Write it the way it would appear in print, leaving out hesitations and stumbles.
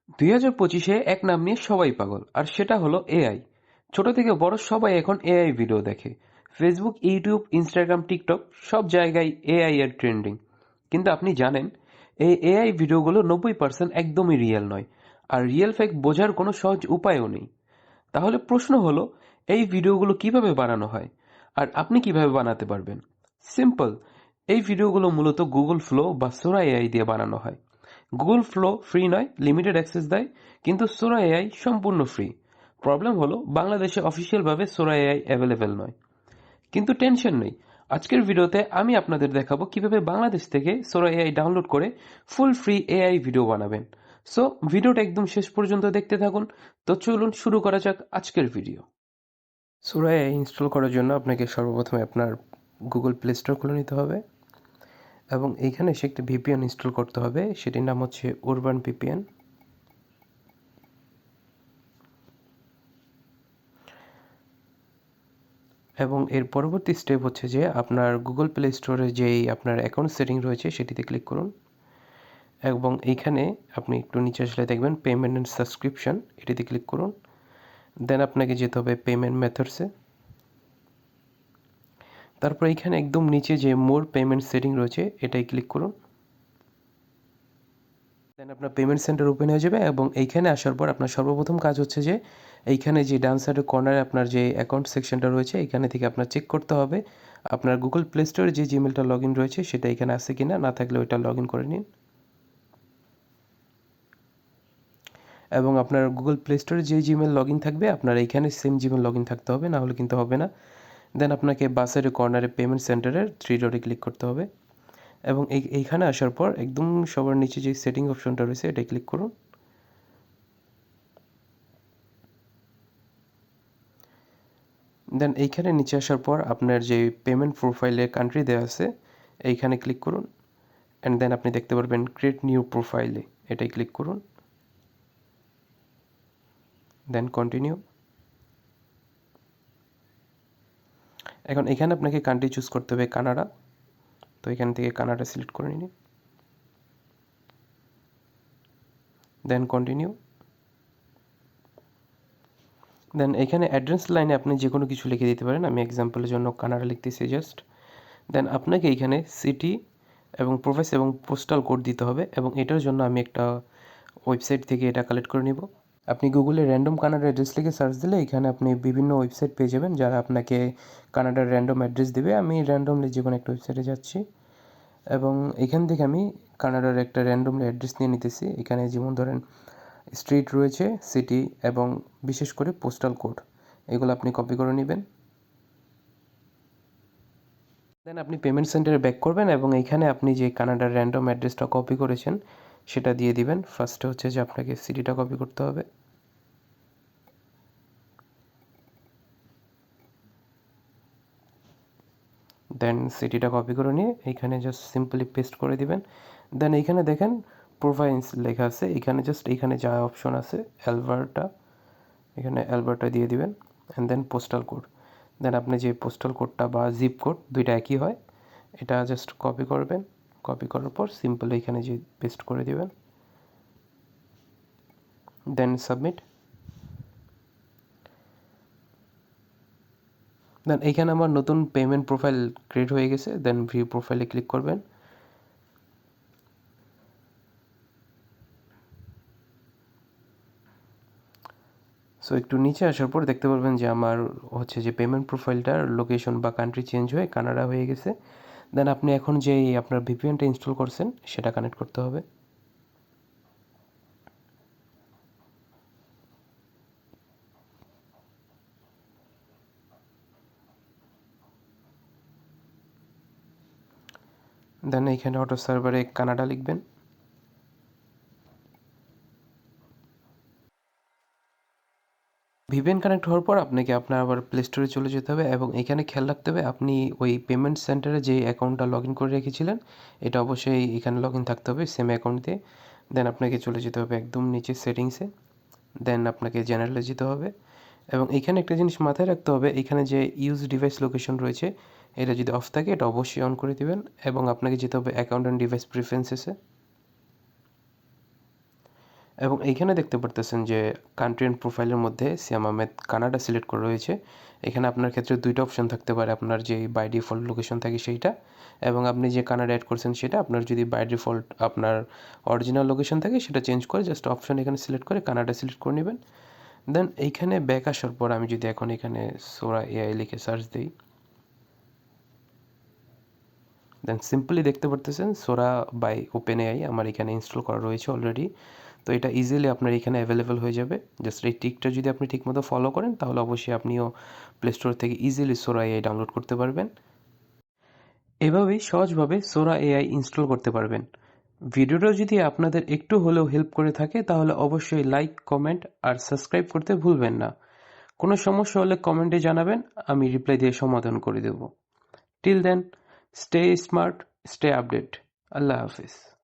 2025-এ এক নাম নিয়ে সবাই পাগল, আর সেটা হলো এআই। ছোট থেকে বড় সবাই এখন এআই ভিডিও দেখে। ফেসবুক, ইউটিউব, ইনস্টাগ্রাম, টিকটক সব জায়গায় এআই এর ট্রেন্ডিং। কিন্তু আপনি জানেন, এই এআই ভিডিওগুলো 90% একদমই রিয়েল নয়, আর রিয়েল ফেক বোঝার কোনো সহজ উপায়ও নেই। তাহলে প্রশ্ন হলো, এই ভিডিওগুলো কিভাবে বানানো হয়, আর আপনি কিভাবে বানাতে পারবেন? সিম্পল। এই ভিডিওগুলো মূলত গুগল ফ্লো বা সোরা এআই দিয়ে বানানো হয়। গুগল ফ্লো ফ্রি নয়, লিমিটেড অ্যাক্সেস দেয়, কিন্তু সোরা এআই সম্পূর্ণ ফ্রি। প্রবলেম হলো, বাংলাদেশে অফিসিয়াল ভাবে সোরা এআই অ্যাভেলেবেল নয়। কিন্তু টেনশন নেই, আজকের ভিডিওতে আমি আপনাদের দেখাবো কিভাবে বাংলাদেশ থেকে সোরা এআই ডাউনলোড করে ফুল ফ্রি এআই ভিডিও বানাবেন। সো ভিডিওটা একদম শেষ পর্যন্ত দেখতে থাকুন। তো চলুন শুরু করা যাক আজকের ভিডিও। সোরা এআই ইনস্টল করার জন্য আপনাকে সর্বপ্রথমে আপনার গুগল প্লে স্টোর খুলে নিতে হবে, এবং এইখানে এসে একটা ভিপিএন ইনস্টল করতে হবে। সেটির নাম হচ্ছে উরবান ভিপিএন। এবং এর পরবর্তী স্টেপ হচ্ছে যে আপনার গুগল প্লে স্টোরে যেই আপনার অ্যাকাউন্ট সেটিং রয়েছে সেটিতে ক্লিক করুন, এবং এইখানে আপনি একটু নিচে আসলে দেখবেন পেমেন্ট অ্যান্ড সাবস্ক্রিপশন, এটিতে ক্লিক করুন। দেন আপনাকে যেতে হবে পেমেন্ট মেথডসে। তারপর এইখানে একদম নিচে যে মোর পেমেন্ট সেটিং রয়েছে এটাই ক্লিক করুন। দেন আপনার পেমেন্ট সেন্টার ওপেন হয়ে যাবে, এবং এইখানে আসার পর আপনার সর্বপ্রথম কাজ হচ্ছে যে এইখানে যে ডান সাইডের কর্নারে আপনার যে অ্যাকাউন্ট সেকশনটা রয়েছে এখানে থেকে আপনার চেক করতে হবে আপনার গুগল প্লে স্টোরে যে জিমেলটা লগ ইন রয়েছে সেটা এখানে আছে কিনা, না থাকলে ওইটা লগ ইন করে নিন। এবং আপনার গুগল প্লে স্টোরে যে জিমেল লগ ইন থাকবে আপনার এইখানে সেম জিমেল লগ ইন থাকতে হবে, না হলে কিন্তু হবে না। দেন আপনাকে বাসের কর্নারে পেমেন্ট সেন্টারের 3 ডটে ক্লিক করতে হবে, এবং এইখানে আসার পর একদম সবার নিচে যে সেটিং অপশনটা রয়েছে এটাই ক্লিক করুন। দেন এইখানে নিচে আসার পর আপনার যে পেমেন্ট প্রোফাইলে কান্ট্রি দেওয়া আছে এইখানে ক্লিক করুন, অ্যান্ড দেন আপনি দেখতে পারবেন ক্রিয়েট নিউ প্রোফাইলে, এটাই ক্লিক করুন। Then continue. এখন এখানে আপনাকে কান্ট্রি চুজ করতে হবে কানাডা, তো এখান থেকে কানাডা সিলেক্ট করে নিন। দেন কন্টিনিউ। দেন এখানে অ্যাড্রেস লাইনে আপনি যে কোনো কিছু লিখে দিতে পারেন, আমি এক্সাম্পলের জন্য কানাডা লিখতেছি জাস্ট। দেন আপনাকে এখানে সিটি এবং প্রোভাইস এবং পোস্টাল কোড দিতে হবে, এবং এটার জন্য আমি একটা ওয়েবসাইট থেকে এটা কালেক্ট করে নিব। আপনি গুগলে র্যান্ডম কানাডা অ্যাড্রেস লিখে সার্চ দিলে এখানে আপনি বিভিন্ন ওয়েবসাইট পেয়ে যাবেন যারা আপনাকে কানাডার র্যান্ডম অ্যাড্রেস দেবে। আমি র্যান্ডমলি যে কোনো একটা ওয়েবসাইটে যাচ্ছি, এবং এখান থেকে আমি কানাডার একটা র্যান্ডমলি অ্যাড্রেস নিয়ে নিতেছি। এখানে যেমন ধরেন স্ট্রিট রয়েছে, সিটি, এবং বিশেষ করে পোস্টাল কোড, এগুলো আপনি কপি করে নেবেন। দেন আপনি পেমেন্ট সেন্টারে ব্যাক করবেন, এবং এইখানে আপনি যে কানাডার র্যান্ডম অ্যাড্রেসটা কপি করেছেন সেটা দিয়ে দিবেন। ফার্স্টে হচ্ছে যে আপনাকে সিটিটা কপি করতে হবে। দেন সিটিটা কপি করে নিয়ে এইখানে জাস্ট সিম্পলি পেস্ট করে দিবেন। দেন এইখানে দেখেন প্রোভিন্স লেখা আছে, এখানে জাস্ট এইখানে যা অপশন আছে অ্যালবার্টা, এখানে অ্যালবার্টা দিয়ে দিবেন, অ্যান্ড দেন পোস্টাল কোড। দেন আপনি যে পোস্টাল কোডটা বা জিপ কোড দুইটা একই হয়, এটা জাস্ট কপি করবেন। কপি করার পর সিম্পলি এখানে যে পেস্ট করে দিবেন, দেন সাবমিট। দেন এইখানে আমার নতুন পেমেন্ট প্রোফাইল ক্রিয়েট হয়ে গেছে। দেন ভিউ প্রোফাইলে ক্লিক করবেন। সো একটু নিচে আসার পর দেখতে পারবেন যে আমার হচ্ছে যে পেমেন্ট প্রোফাইলটার লোকেশন বা কান্ট্রি চেঞ্জ হয়ে কানাডা হয়ে গেছে। দেন আপনি এখন যে আপনার ভিপিএনটা ইনস্টল করছেন সেটা কানেক্ট করতে হবে। দেন এইখানে অটো সার্ভারে কানাডা লিখবেন। ভিপিএন কানেক্ট হওয়ার পর আপনাকে আপনার আবার প্লে স্টোরে চলে যেতে হবে, এবং এখানে খেয়াল রাখতে হবে আপনি ওই পেমেন্ট সেন্টারে যে অ্যাকাউন্টটা লগ ইন করে রেখেছিলেন এটা অবশ্যই এখানে লগ ইন থাকতে হবে সেম অ্যাকাউন্ট দিয়ে। দেন আপনাকে চলে যেতে হবে একদম নিচে সেটিংসে। দেন আপনাকে জেনারেলে যেতে হবে, এবং এইখানে একটা জিনিস মাথায় রাখতে হবে, এখানে যে ইউজ ডিভাইস লোকেশন রয়েছে এটা যদি অফ থাকে এটা অবশ্যই অন করে দিবেন, এবং আপনাকে যেতে হবে অ্যাকাউন্ট অ্যান্ড ডিভাইস প্রিফারেন্সেসে। এবং এইখানে দেখতে পারতেছেন যে কান্ট্রি অ্যান্ড প্রোফাইলের মধ্যে সিয়াম আহমেদ কানাডা সিলেক্ট করা রয়েছে। এখানে আপনার ক্ষেত্রে দুইটা অপশন থাকতে পারে, আপনার যে বাই ডিফল্ট লোকেশন থাকে সেইটা, এবং আপনি যে কানাডা অ্যাড করছেন সেটা। আপনার যদি বাই ডিফল্ট আপনার অরিজিনাল লোকেশন থাকে সেটা চেঞ্জ করে জাস্ট অপশন এখানে সিলেক্ট করে কানাডা সিলেক্ট করে নেবেন। দেন এইখানে ব্যাক আসার পর আমি যদি এখন এখানে সোরা এআই লিখে সার্চ দিই, দেন সিম্পলি দেখতে পারতেছেন সোরা বাই ওপেন এআই আমার এখানে ইনস্টল করা রয়েছে অলরেডি। তো এটা ইজিলি আপনার এখানে অ্যাভেলেবেল হয়ে যাবে। জাস্ট এই টিকটা যদি আপনি ঠিকমতো ফলো করেন তাহলে অবশ্যই আপনিও প্লে স্টোর থেকে ইজিলি সোরা এআই ডাউনলোড করতে পারবেন। এভাবেই সহজভাবে সোরা এআই ইনস্টল করতে পারবেন। ভিডিওটা যদি আপনাদের একটু হলেও হেল্প করে থাকে তাহলে অবশ্যই লাইক, কমেন্ট আর সাবস্ক্রাইব করতে ভুলবেন না। কোনো সমস্যা হলে কমেন্টে জানাবেন, আমি রিপ্লাই দিয়ে সমাধান করে দেব। Till then, stay smart, stay updated. আল্লাহ হাফিজ।